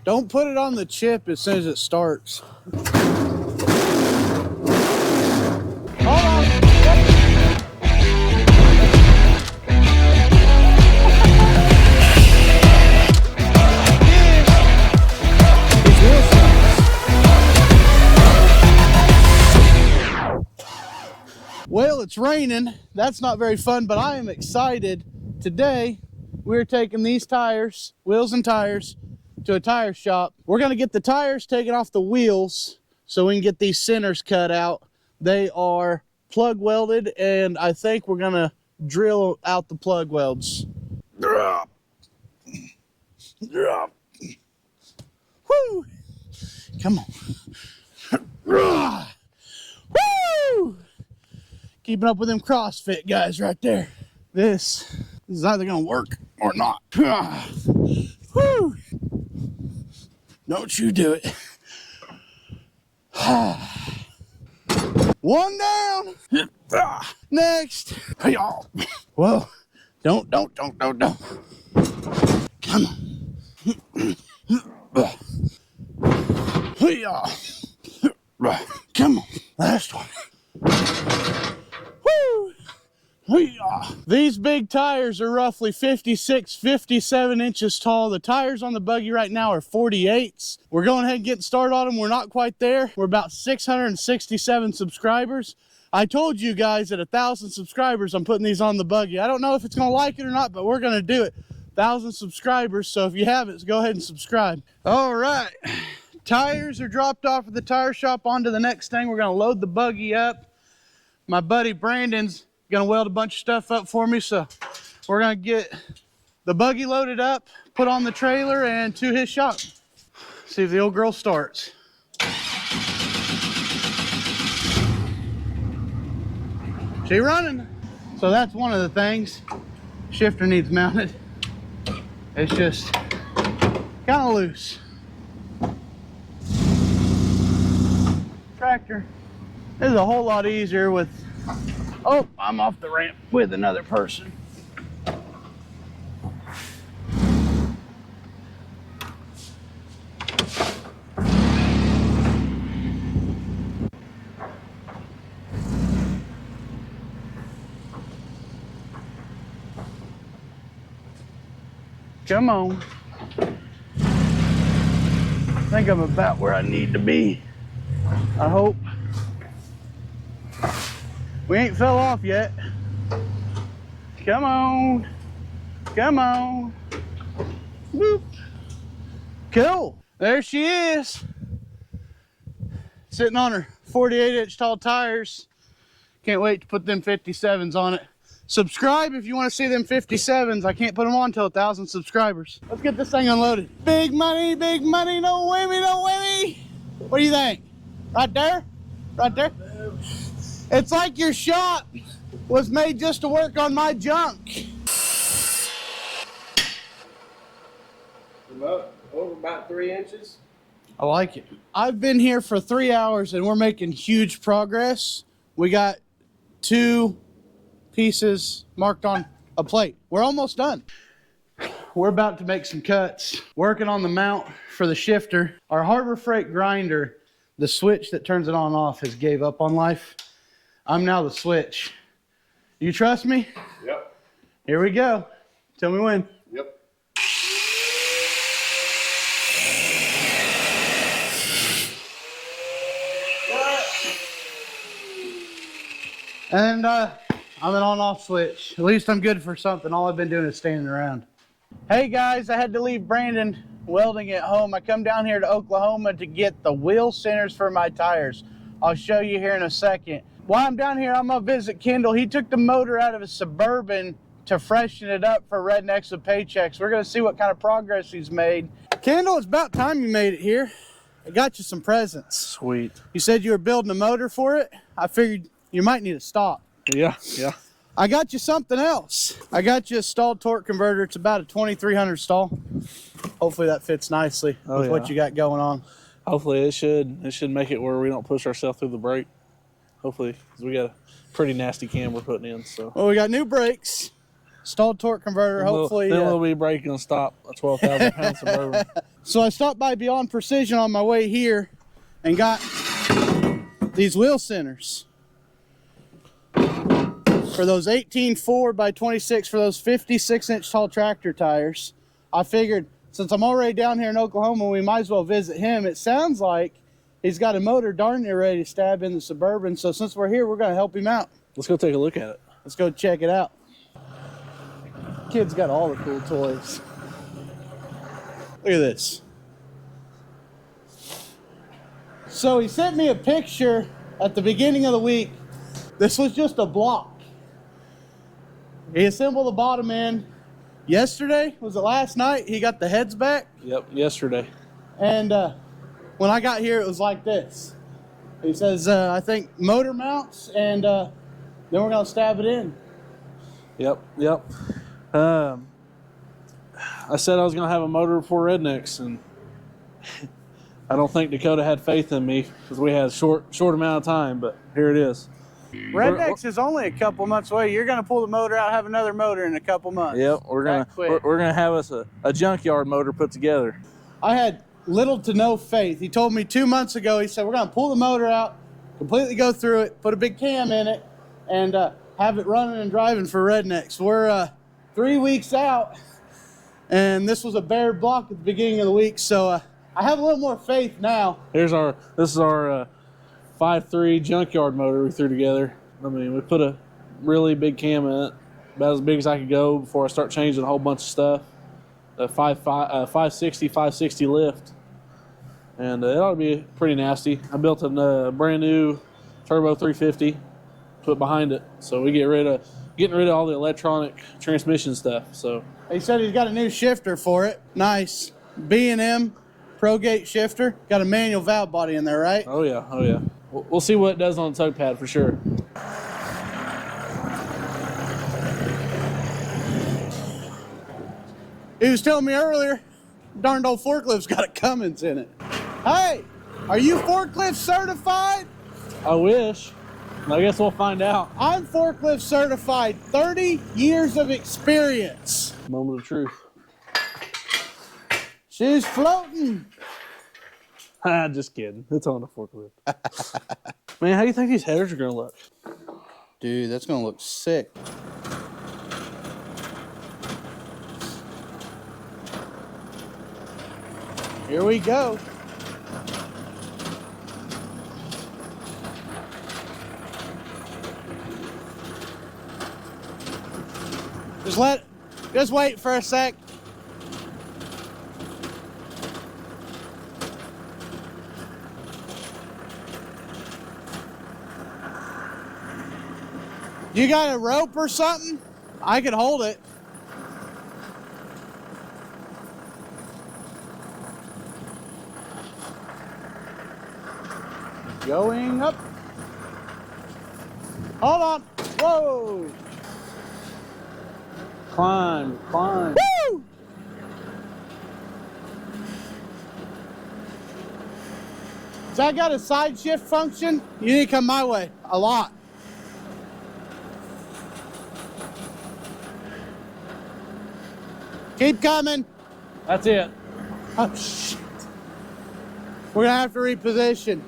Don't put it on the chip as soon as it starts. Hold on. Well, it's raining. That's not very fun, but I am excited. Today, we're taking these tires, wheels and tires, to a tire shop. We're gonna get the tires taken off the wheels so we can get these centers cut out. They are plug welded, and I think we're gonna drill out the plug welds. Woo! Come on. Woo! Keeping up with them CrossFit guys right there. This is either gonna work or not. Woo! Don't you do it. One down. Next. Whoa. Don't. Come on. Come on. Last one. Woo! These big tires are roughly 56, 57 inches tall. The tires on the buggy right now are 48s. We're going ahead and getting started on them. We're not quite there. We're about 667 subscribers. I told you guys at 1,000 subscribers, I'm putting these on the buggy. I don't know if it's going to like it or not, but we're going to do it. 1,000 subscribers. So if you haven't, go ahead and subscribe. All right. Tires are dropped off at the tire shop. On to the next thing. We're going to load the buggy up. My buddy Brandon's gonna weld a bunch of stuff up for me, so we're gonna get the buggy loaded up, put on the trailer, and to his shop. See if the old girl starts. She running. So that's one of the things. Shifter needs mounted. It's just kind of loose. Tractor is a whole lot easier with, oh, I'm off the ramp with another person. Come on. I think I'm about where I need to be. I hope. We ain't fell off yet. Come on. Come on. Whoop. Cool. There she is. Sitting on her 48-inch tall tires. Can't wait to put them 57s on it. Subscribe if you want to see them 57s. I can't put them on until 1,000 subscribers. Let's get this thing unloaded. Big money, no whammy, no whammy. What do you think? Right there? Right there? It's like your shop was made just to work on my junk. Over about 3 inches. I like it. I've been here for 3 hours and we're making huge progress. We got 2 pieces marked on a plate. We're almost done. We're about to make some cuts. Working on the mount for the shifter. Our Harbor Freight grinder, the switch that turns it on and off, has gave up on life. I'm now the switch. You trust me? Yep. Here we go. Tell me when. Yep. And I'm an on-off switch. At least I'm good for something. All I've been doing is standing around. Hey guys, I had to leave Brandon welding at home. I come down here to Oklahoma to get the wheel centers for my tires. I'll show you here in a second. While I'm down here, I'm gonna visit Kendall. He took the motor out of his Suburban to freshen it up for Rednecks with Paychecks. We're gonna see what kind of progress he's made. Kendall, it's about time you made it here. I got you some presents. Sweet. You said you were building a motor for it. I figured you might need a stop. Yeah. I got you something else. I got you a stall torque converter. It's about a 2300 stall. Hopefully that fits nicely with what you got going on. Hopefully it should make it where we don't push ourselves through the brake. Hopefully, because we got a pretty nasty cam we're putting in. So. Well, we got new brakes, stall torque converter. Hopefully, then we'll be braking and stop a 12,000 pound Suburban. So I stopped by Beyond Precision on my way here and got these wheel centers for those 18.4 by 26 for those 56-inch tall tractor tires. I figured since I'm already down here in Oklahoma, we might as well visit him. It sounds like he's got a motor darn near ready to stab in the Suburban. So since we're here, we're going to help him out. Let's go take a look at it. Let's go check it out. Kid's got all the cool toys. Look at this. So he sent me a picture at the beginning of the week. This was just a block. He assembled the bottom end. Yesterday, was it last night? He got the heads back. Yep, yesterday. And when I got here, it was like this. He says, I think motor mounts, and then we're gonna stab it in. Yep. I said I was going to have a motor before Rednecks, and I don't think Dakota had faith in me because we had a short amount of time, but here it is. Rednecks is only a couple months away. You're going to pull the motor out, have another motor in a couple months. Yep, we're gonna have us a junkyard motor put together. I had little to no faith. He told me 2 months ago, he said, we're going to pull the motor out, completely go through it, put a big cam in it, and have it running and driving for Rednecks. We're 3 weeks out, and this was a bare block at the beginning of the week, so I have a little more faith now. This is our 5.3 junkyard motor we threw together. I mean, we put a really big cam in it, about as big as I could go before I start changing a whole bunch of stuff. A 560 lift, and it ought to be pretty nasty. I built a brand new turbo 350, put behind it, so we getting rid of all the electronic transmission stuff. So he said he's got a new shifter for it. Nice B&M Pro Gate shifter. Got a manual valve body in there, right? Oh yeah. We'll see what it does on the tug pad for sure. He was telling me earlier, darned old forklift's got a Cummins in it. Hey, are you forklift certified? I wish. I guess we'll find out. I'm forklift certified, 30 years of experience. Moment of truth. She's floating. Just kidding. It's on the forklift. Man, how do you think these headers are going to look? Dude, that's going to look sick. Here we go. Just wait for a sec. You got a rope or something? I could hold it. Going up. Hold on. Whoa. Climb. Woo! So I got a side shift function. You need to come my way a lot. Keep coming. That's it. Oh, shit. We're going to have to reposition.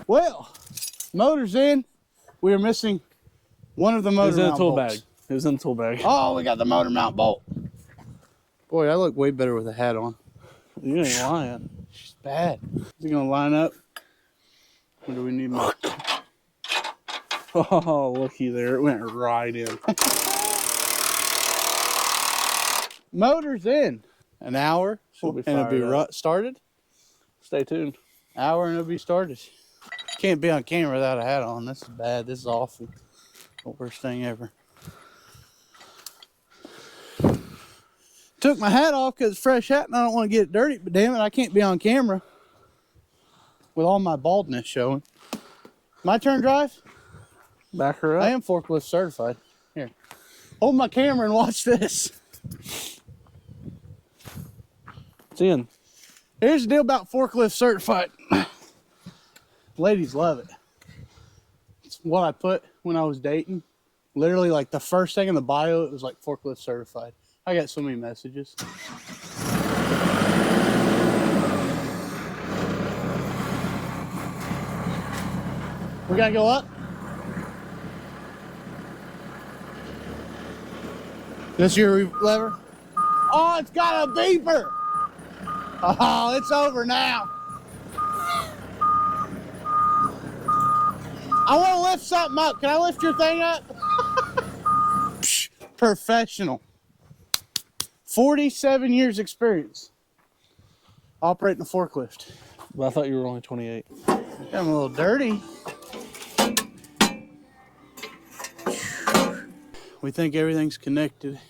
Well, motor's in. We are missing one of the motor mount bolts. It was in the tool bag. Oh, we got the motor mount bolt. Boy, I look way better with a hat on. You ain't lying. It's bad. Is it going to line up? Or do we need more? Oh, looky there. It went right in. Motor's in. An hour Should be and it'll be started. Stay tuned. Hour and it'll be started. Can't be on camera without a hat on. This is bad. This is awful. The worst thing ever. Took my hat off because it's fresh hat and I don't want to get it dirty, but damn it, I can't be on camera with all my baldness showing. My turn, drive? Back her up. I am forklift certified. Here. Hold my camera and watch this. It's in. Here's the deal about forklift certified. Ladies love it. It's what I put when I was dating. Literally, like the first thing in the bio, it was like forklift certified. I got so many messages. We gotta go up. This your lever? Oh, it's got a beeper. Oh, it's over now. I want to lift something up. Can I lift your thing up? Professional. 47 years experience operating a forklift. Well, I thought you were only 28. I'm a little dirty. We think everything's connected.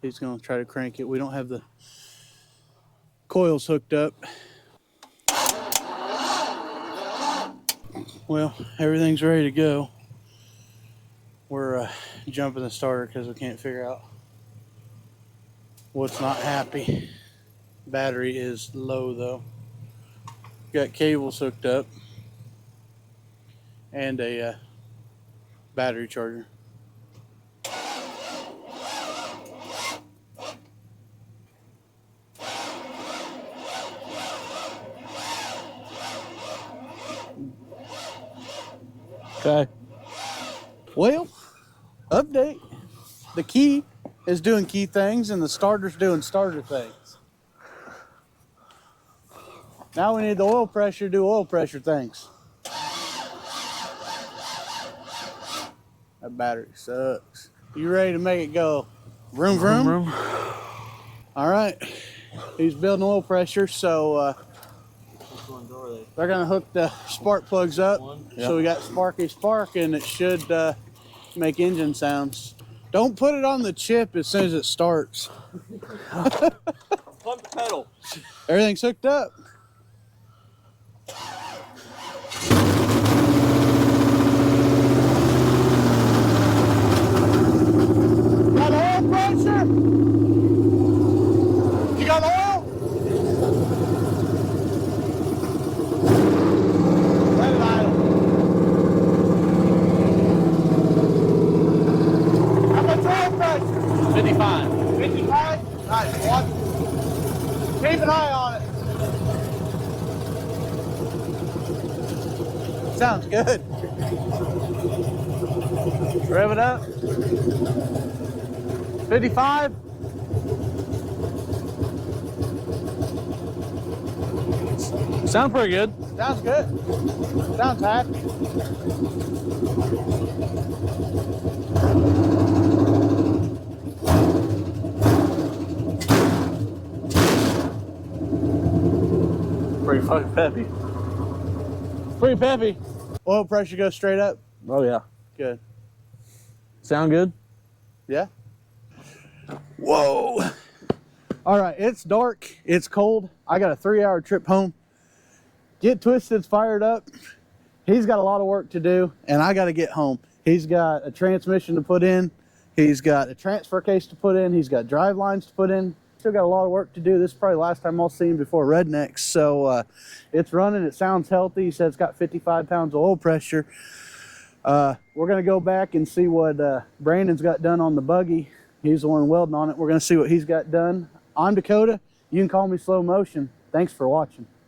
He's going to try to crank it. We don't have the coils hooked up. Well, everything's ready to go. We're jumping the starter because we can't figure out what's not happy. Battery is low though. Got cables hooked up and a battery charger. Okay. Well, update. The key is doing key things and the starter's doing starter things. Now we need the oil pressure to do oil pressure things. That battery sucks. You ready to make it go vroom vroom? Vroom, vroom. All right. He's building oil pressure, so they're gonna hook the spark plugs up. Yep. So we got Sparky Spark and it should make engine sounds. Don't put it on the chip as soon as it starts. Pump the pedal. Everything's hooked up. Got oil pressure? You got oil? Let it idle. How much oil pressure? 55. 55? Nice. Watch. Keep an eye on it. Sounds good. Rev it up. 55. Sound pretty good. Sounds good. Sounds happy. Pretty fucking peppy. Pretty peppy. Oil pressure goes straight up. Oh yeah. Good. Sound good? Yeah. Whoa. All right, it's dark, it's cold. I got a 3-hour trip home. Get Twisted's fired up. He's got a lot of work to do, and I got to get home. He's got a transmission to put in. He's got a transfer case to put in. He's got drive lines to put in. Still got a lot of work to do. This is probably the last time I'll see him before Rednecks. So it's running. It sounds healthy. He says it's got 55 pounds of oil pressure. We're going to go back and see what Brandon's got done on the buggy. He's the one welding on it. We're going to see what he's got done. I'm Dakota. You can call me Slow Motion. Thanks for watching.